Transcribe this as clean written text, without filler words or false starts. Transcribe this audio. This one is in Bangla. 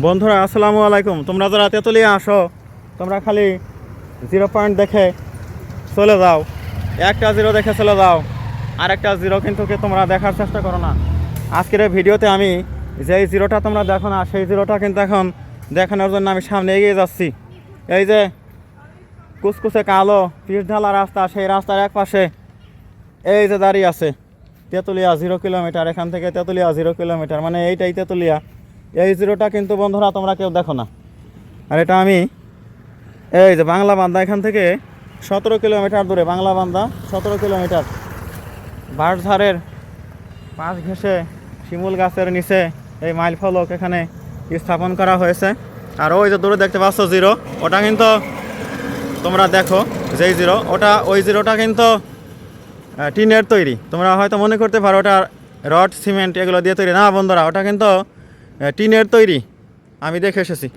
বন্ধুরা আসসালামু আলাইকুম। তোমরা যারা তেঁতুলিয়া আসো তোমরা খালি 0 পয়েন্ট দেখে চলে যাও, একটা 0 দেখে চলে যাও, আর একটা 0 কিন্তু তোমরা দেখার চেষ্টা করো না। আজকের এই ভিডিওতে আমি যেই 0টা তোমরা দেখো না সেই 0টা কিন্তু এখন দেখানোর জন্য আমি সামনে এগিয়ে যাচ্ছি। এই যে কুচকুচে কালো পিচ ঢালা রাস্তা, সেই রাস্তার এক পাশে এই যে দাঁড়িয়ে আছে তেঁতুলিয়া 0 কিলোমিটার, এখান থেকে তেঁতুলিয়া 0 কিলোমিটার, মানে এইটাই তেঁতুলিয়া। এই 0টা কিন্তু বন্ধুরা তোমরা কেউ দেখো না। আর এটা আমি এই যে বাংলা বান্দা, এখান থেকে 17 কিলোমিটার দূরে বাংলা বান্দা, 17 কিলোমিটার বাঁশঝাড়ের পাশ ঘেঁষে শিমুল গাছের নিচে এই মাইল ফলক এখানে স্থাপন করা হয়েছে। আর ওই যে দূরে দেখতে পাচ্ছ 0, ওটা কিন্তু তোমরা দেখো যেই 0, ওটা ওই 0টা কিন্তু টিনের তৈরি। তোমরা হয়তো মনে করতে পারো ওটা রড সিমেন্ট এগুলো দিয়ে তৈরি, না বন্ধুরা, ওটা কিন্তু টিনের তৈরি। আমি দেখে এসেছি।